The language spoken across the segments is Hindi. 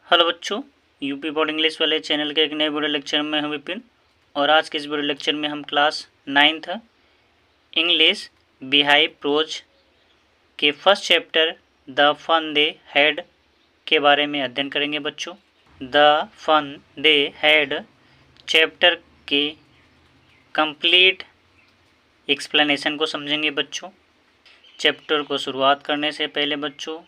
हेलो बच्चों, यूपी बोर्ड इंग्लिश वाले चैनल के एक नए वीडियो लेक्चर में हूं विपिन। और आज के इस वीडियो लेक्चर में हम class 9th English Beehive prose के first chapter the fun they had के बारे में अध्ययन करेंगे बच्चों। The fun they had chapter के कंप्लीट एक्सप्लेनेशन को समझेंगे बच्चों। चैप्टर को शुरुआत करने से पहले बच्चों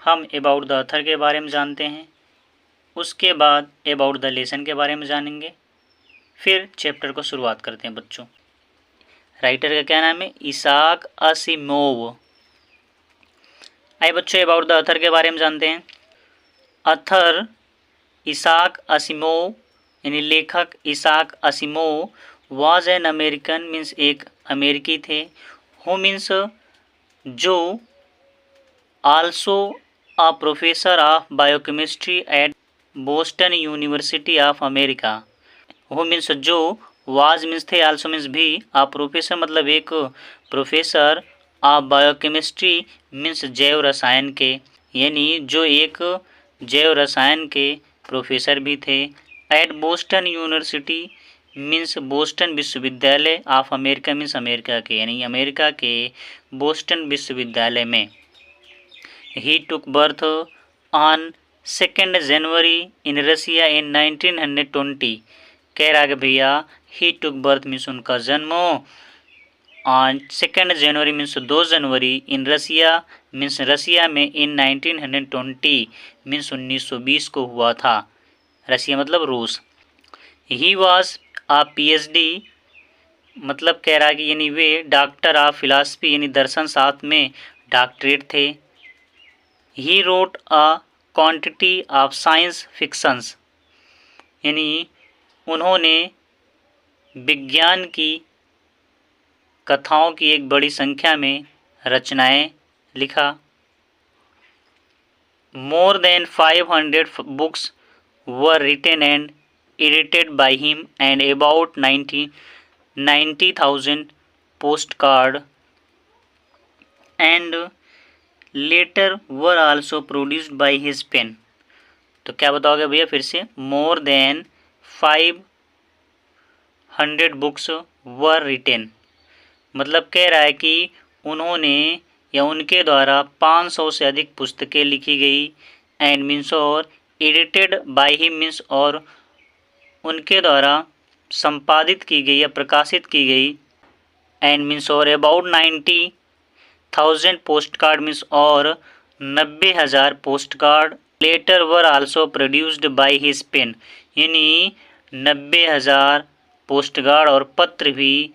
हम अबाउट द ऑथर के बारे में जानते हैं, उसके बाद अबाउट द लेसन के बारे में जानेंगे, फिर चैप्टर को शुरुआत करते हैं बच्चों। राइटर का क्या नाम है? Isaac Asimov. आइए बच्चों अबाउट द ऑथर के बारे में जानते हैं। ऑथर इसाक असिमोव यानी लेखक Isaac Asimov was an American means एक अमेरिकी थे, हु मीन्स जो also a professor of biochemistry at Boston University of America। वो मीन्स जो वाज मीन्स थे, आल्सो मीन्स भी, आ प्रोफेसर मतलब एक प्रोफेसर, आ बायोकेमिस्ट्री मीन्स जैव रसायन के, यानी जो एक जैव रसायन के प्रोफेसर भी थे। At Boston university means Boston विश्वविद्यालय, ऑफ अमेरिका मीन्स अमेरिका के, यानी अमेरिका के बोस्टन विश्वविद्यालय में। He took birth on 2nd January in Russia in 1920। कह रहा है भैया he took birth मीन्स उनका जन्म on 2nd January मीन्स 2 जनवरी in Russia मीन्स रसिया में in 1920 मीन्स 1920 को हुआ था। रसिया मतलब रूस। He was a PhD मतलब कह रहा है कि यानी वे डॉक्टर ऑफ फिलासफी यानी दर्शन शास्त्र में डॉक्टरेट थे। He wrote a quantity of science fictions यानी उन्होंने विज्ञान की कथाओं की एक बड़ी संख्या में रचनाएं लिखा। More than 500 books were written and edited by him and about 90,000 postcards and letter were also produced by his pen. तो क्या बताओगे भैया फिर से? More than 500 books were written मतलब कह रहा है कि उन्होंने या उनके द्वारा 500 से अधिक पुस्तकें लिखी गई। एंड मीन्स और एडिटेड बाई हिम मीन्स और उनके द्वारा संपादित की गई या प्रकाशित की गई। एंड मीन्स और अबाउट 90,000 पोस्ट कार्ड मीन्स और 90,000 postcard. Letter were also produced by his pen यानी 90,000 पोस्ट कार्ड और पत्र भी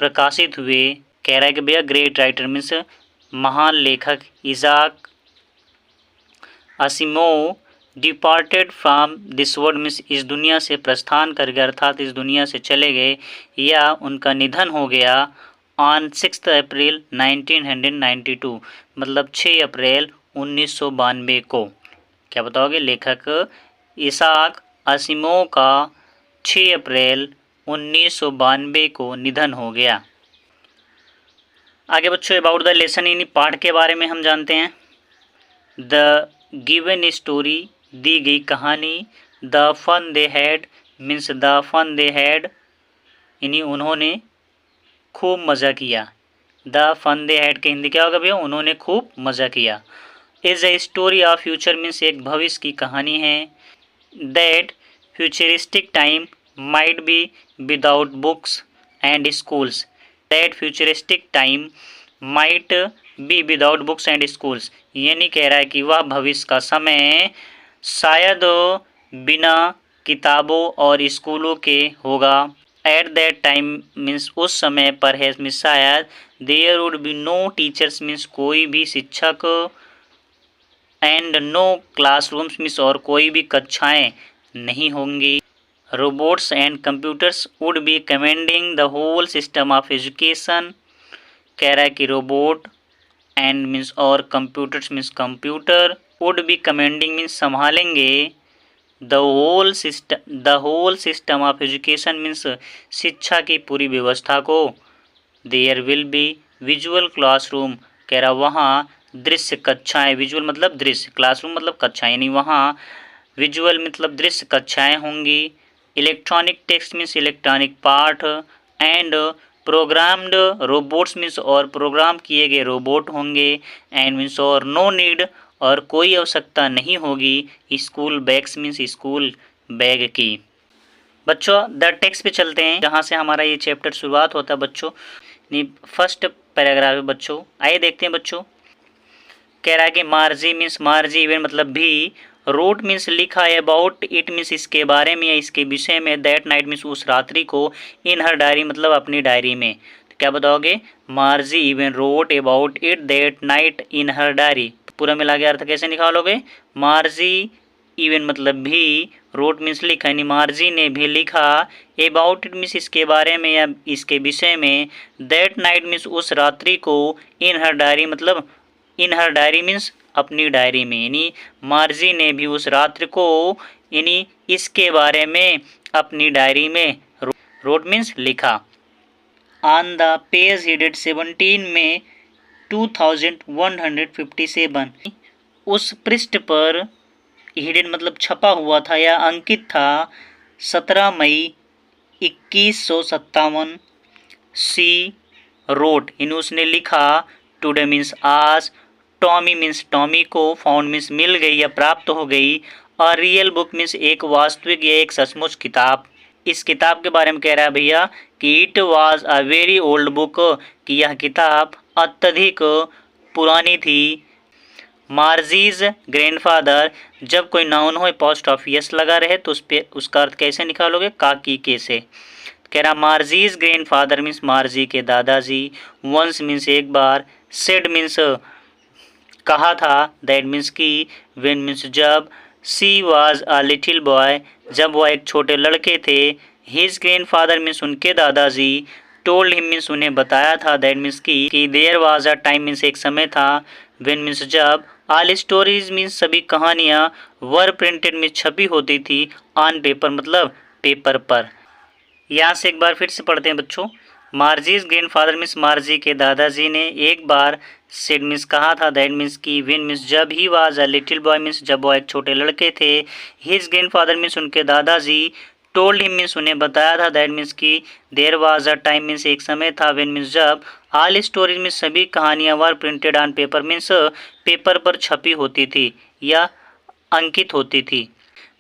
प्रकाशित हुए। कह रहा है कि भैया ग्रेट राइटर मीन्स महान लेखक Isaac Asimov departed from this world means इस दुनिया से प्रस्थान कर गए अर्थात इस दुनिया से चले गए या उनका निधन हो गया ऑन 6 अप्रैल 1992 मतलब 6 अप्रैल 1992 को। क्या बताओगे? लेखक इसाक असिमोव का 6 अप्रैल 1992 को निधन हो गया। आगे बच्चों अबाउट द लेसन यानी पाठ के बारे में हम जानते हैं। द गिवन स्टोरी दी गई कहानी, the fun they had means the fun they had यानी उन्होंने खूब मज़ा किया। द फन दे हैड के हिंदी क्या होगा भैया? उन्होंने खूब मज़ा किया। Is a story of future means एक भविष्य की कहानी है। That futuristic time might be without books and schools. That futuristic time might be without books and schools यानी कह रहा है कि वह भविष्य का समय शायद बिना किताबों और स्कूलों के होगा। एट दैट टाइम मीन्स उस समय पर है मीन्स शायद there would be no teachers means कोई भी शिक्षक एंड नो क्लासरूम्स मीन्स और कोई भी कक्षाएं नहीं होंगी। Robots and computers would be commanding the whole system of education. कह रहा है कि रोबोट एंड मीन्स और computers means computer would be commanding means संभालेंगे the whole system of education means शिक्षा की पूरी व्यवस्था को। There will be visual classroom कह रहा वहाँ दृश्य कक्षाएं, विजुअल मतलब दृश्य, क्लासरूम मतलब कक्षा, यानी वहाँ विजुअल मतलब दृश्य कक्षाएं होंगी, इलेक्ट्रॉनिक टेक्स्ट मीन्स इलेक्ट्रॉनिक पाठ, एंड प्रोग्राम्ड रोबोट्स मीन्स और प्रोग्राम किए गए रोबोट होंगे, एंड मीन्स और नो नीड और कोई आवश्यकता नहीं होगी school bags means school bag की। बच्चों द टेक्स्ट पे चलते हैं जहाँ से हमारा ये चैप्टर शुरुआत होता है बच्चों। फर्स्ट पैराग्राफ है बच्चों, आइए देखते हैं बच्चों। कह रहा है कि मार्जी मीन्स मार्जी इवन मतलब भी, रोट मीन्स लिखा, अबाउट इट मीन्स इसके बारे में या इसके विषय में, दैट नाइट मीन्स उस रात्रि को, इन हर डायरी मतलब अपनी डायरी में। तो क्या बताओगे, मार्जी even wrote about it that night in her diary. पूरा मिला के अर्थ कैसे निकालोगे, मार्जी इवन मतलब भी, रोट मीन्स लिखा यानी मार्जी ने भी लिखा, अबाउट इट मीन्स इसके बारे में या इसके विषय में, दैट नाइट मीन्स उस रात्रि को, इन हर डायरी मतलब इन हर डायरी मीन्स अपनी डायरी में, यानी मार्जी ने भी उस रात्रि को यानी इसके बारे में अपनी डायरी में रोट मीन्स लिखा। ऑन द पेज हेडेड 17 में 2157, उस पृष्ठ पर हिडन मतलब छपा हुआ था या अंकित था 17 मई 2157, सी रोट यानी उसने लिखा, टुडे मीन्स आज, टॉमी मीन्स टॉमी को, फाउंड मीन्स मिल गई या प्राप्त हो गई, और रियल बुक मीन्स एक वास्तविक या एक सचमुच किताब। इस किताब के बारे में कह रहा है भैया कि it was a very old book, कि यह किताब अत्यधिक पुरानी थी। मार्जीज ग्रैंडफादर, जब कोई नाउन हो पोस्ट ऑफ यस लगा रहे तो उस पे उसका अर्थ कैसे निकालोगे, काकी के से। कह रहा मार्जीज ग्रैंडफादर मीन्स मार्जी के दादाजी, वंस मीन्स एक बार, सेड मीन्स कहा था, दैट मीन्स की, वेन मीन्स जब, she was a little boy, जब वह एक छोटे लड़के थे, हिज ग्रैंडफादर मीन्स उनके दादाजी, टोल्ड हिम मीन्स उन्हें बताया था, दैट मीन्स की there was a time means एक समय था, वेन मीन्स जब, ऑल स्टोरीज मीन्स सभी कहानियाँ, वर प्रिंटेड मीन्स छपी होती थी, ऑन पेपर मतलब पेपर पर। यहाँ से एक बार फिर से पढ़ते हैं बच्चों। मार्जीज ग्रैंडफादर मीन्स मार्जी के दादाजी ने एक बार, सेड मीन्स कहा था, दैट मीन्स की, वेन मीन्स जब, he was a little boy means जब वो एक छोटे लड़के थे, हिज ग्रैंडफादर मीन्स उनके दादाजी, टोल्ड हिम मीन्स उन्हें बताया था, दैट मीन्स की, there was a time means एक समय था, वेन मीन्स जब, ऑल स्टोरीज मीन्स सभी कहानियाँ, were printed on paper means paper पर छपी होती थी या अंकित होती थी।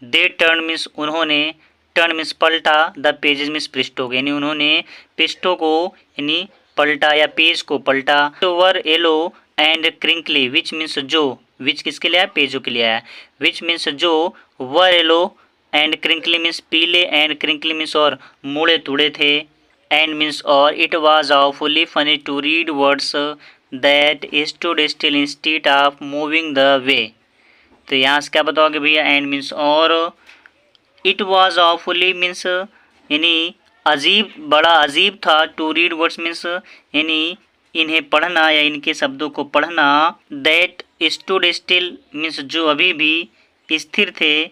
दे टर्न मीन्स उन्होंने, टर्न मीन्स पलटा, द पेजेस मीन्स पृष्ठों को, यानी उन्होंने पृष्ठों को यानी पलटा या पेज को पलटा। Were yellow and crinkly, which means जो, विच किसके लिए आया, पेजों के लिए आया, विच मीन्स जो, वर येलो एंड क्रिंकली मीन्स पीले, एंड क्रिंकली मीन्स और मुड़े तुड़े थे, एंड मीन्स और, it was awfully funny to read words that stood still instead of moving the way। तो यहाँ से क्या बताओगे भैया, एंड मीन्स और, इट वॉज awfully मीन्स यानी अजीब, बड़ा अजीब था, टू रीड वर्ड्स मीन्स यानी इन्हें पढ़ना या इनके शब्दों को पढ़ना, दैट स्टूड स्टिल मीन्स जो अभी भी स्थिर थे,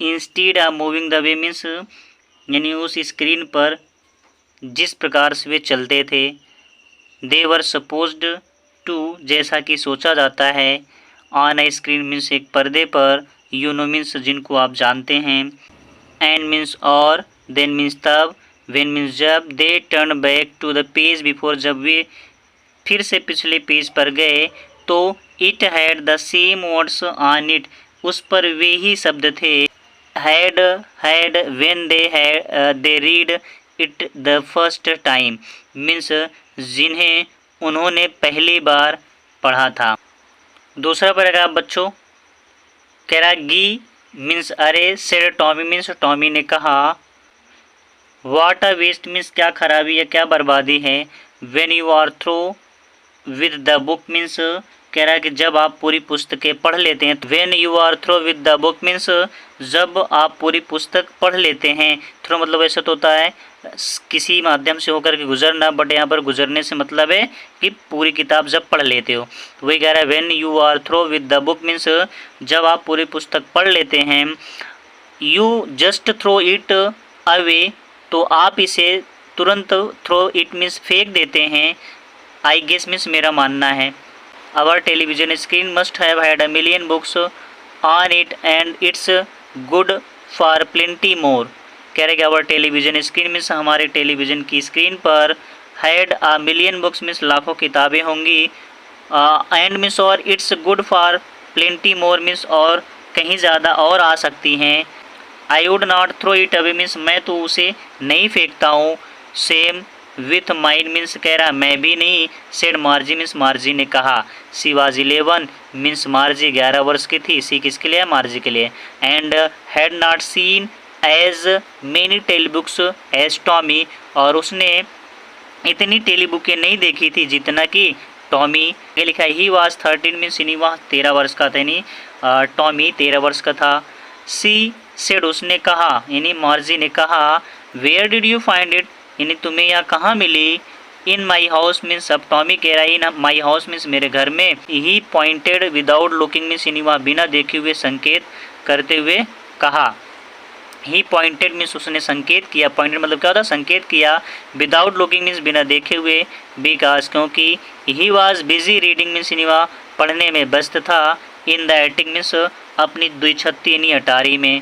instead of moving the way means यानी उस स्क्रीन पर जिस प्रकार से वे चलते थे, दे वर सपोज्ड टू जैसा कि सोचा जाता है, ऑन अ स्क्रीन मीन्स एक पर्दे पर, यू नो मीन्स जिनको आप जानते हैं, एंड मीन्स और, देन मीन्स तब, वेन मीन्स जब, they turn back to the page before जब वे फिर से पिछले पेज पर गए तो, it had the same words on it उस पर वे ही शब्द थे, had when they read it the first time means जिन्हें उन्होंने पहली बार पढ़ा था। दूसरा पैराग्राफ बच्चों कह रहा गी मीन्स अरे, सेड टॉमी मीन्स टॉमी ने कहा, वाट अ वेस्ट मीन्स क्या खराबी या क्या बर्बादी है, when you are through with the book means कह रहा है कि जब आप पूरी पुस्तकें पढ़ लेते हैं, when you are through with the book means जब आप पूरी पुस्तक पढ़ लेते हैं, थ्रू मतलब ऐसा तो होता है किसी माध्यम से होकर के गुजरना, बट यहाँ पर गुजरने से मतलब है कि पूरी किताब जब पढ़ लेते हो, तो वही कह रहा है when you are through with the book means जब आप पूरी पुस्तक पढ़ लेते हैं, you just throw it away तो आप इसे तुरंत, थ्रो इट मीन्स फेंक देते हैं, आई गेस मीन्स मेरा मानना है, our television screen must have had a million books on it and it's good for plenty more. कह रहे कि आवर टेलीविजन स्क्रीन मीन्स हमारे टेलीविज़न की स्क्रीन पर had a million books means लाखों किताबें होंगी, एंड मीन्स और it's good for plenty more means और कहीं ज़्यादा और आ सकती हैं। I would not throw it away means मैं तो उसे नहीं फेंकता हूँ। सेम विथ माइंड मीन्स कह रहा मैं भी नहीं। सेड मार्जी मीन्स मार्जी ने कहा। सी वाज 11 मीन्स मार्जी 11 वर्ष की थी। सी किसके लिए है? मार्जी के लिए। And had not seen as many tele books as Tommy, और उसने इतनी टेली बुकें नहीं देखी थी जितना कि टॉमी। ये लिखा है ही वाज 13 मीन्स यानी वह 13 वर्ष का था, यानी टॉमी 13 वर्ष का था। सी सेड उसने कहा यानी मार्जी ने कहा। Where did you find it यानी तुम्हें यह कहाँ मिली? इन माई हाउस मीन्स अब टॉमी कह रहा है इन माई हाउस मीन्स मेरे घर में। ही पॉइंटेड विदाउट लुकिंग मीन्स यानी वह बिना देखे हुए संकेत करते हुए कहा। ही पॉइंटेड मीन्स उसने संकेत किया। पॉइंटेड मतलब क्या होता है? संकेत किया। विदाउट लुकिंग मीन्स बिना देखे हुए। बिकॉज क्योंकि he was busy reading means यानी वह पढ़ने में व्यस्त था। इन द एटिक मीन्स अपनी द्विछत्ती यानी अटारी में।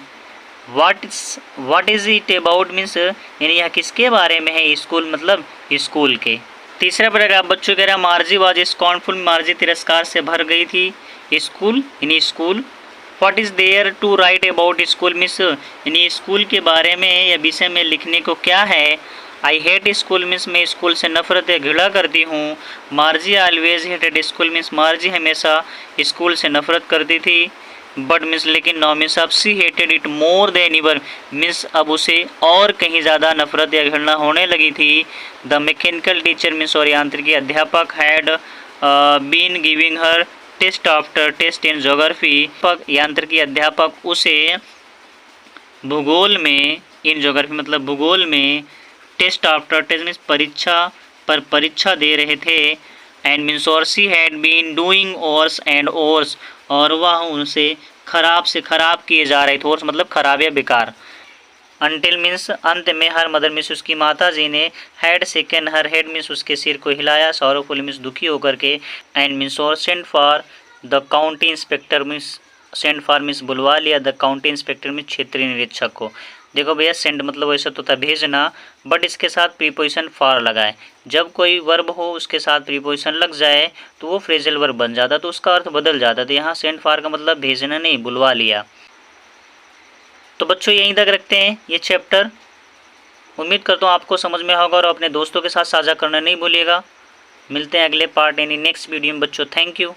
What is it about means यानी यह किसके बारे में है? स्कूल मतलब स्कूल के। तीसरा पैराग्राफ बच्चों कह रहा मार्जी वाज स्कॉर्नफुल मार्जी तिरस्कार से भर गई थी। स्कूल यानी school. What is there to write about school means यानी स्कूल के बारे में या विषय में लिखने को क्या है? आई हेट स्कूल मीन्स मैं स्कूल से नफरत या घृणा करती हूँ। Margie always hated school means Margie हमेशा स्कूल से नफरत करती थी। बट मीन्स लेकिन नो मीन्स अब she hated it more than ever means अब उसे और कहीं ज़्यादा नफरत या घृणा होने लगी थी। द मैकेनिकल टीचर मीन्स और यांत्रिकी अध्यापक had been giving her test after test in geography. यांत्रिकी अध्यापक उसे भूगोल में, इन ज्योग्राफी मतलब भूगोल में, टेस्ट आफ्टर टेस्ट मीन्स परीक्षा पर परीक्षा दे रहे थे। एंड मीन्स और she had been doing hours and hours और वह उनसे खराब से खराब किए जा रहे थे। ओर्स मतलब खराब या बेकार। अनटिल मीन्स अंत में हर मदर मीन्स उसकी माता जी ने had second her head means उसके सिर को हिलाया। सॉरोफुल मीन्स दुखी होकर के। एंड मीन्स और send for the county inspector means send for means बुलवा लिया द काउंटी इंस्पेक्टर मीन्स क्षेत्रीय निरीक्षक को। देखो भैया सेंड मतलब वैसे तो था भेजना, बट इसके साथ प्रीपोजिशन फॉर लगाए। जब कोई वर्ब हो उसके साथ प्रीपोजिशन लग जाए तो वो फ्रेजल वर्ब बन जाता, तो उसका अर्थ बदल जाता। तो यहाँ सेंड फॉर का मतलब भेजना नहीं, बुलवा लिया। तो बच्चों यहीं तक रखते हैं ये चैप्टर। उम्मीद करता हूँ आपको समझ में होगा और अपने दोस्तों के साथ साझा करना नहीं भूलिएगा। मिलते हैं अगले पार्ट यानी नेक्स्ट वीडियो में बच्चों। Thank you.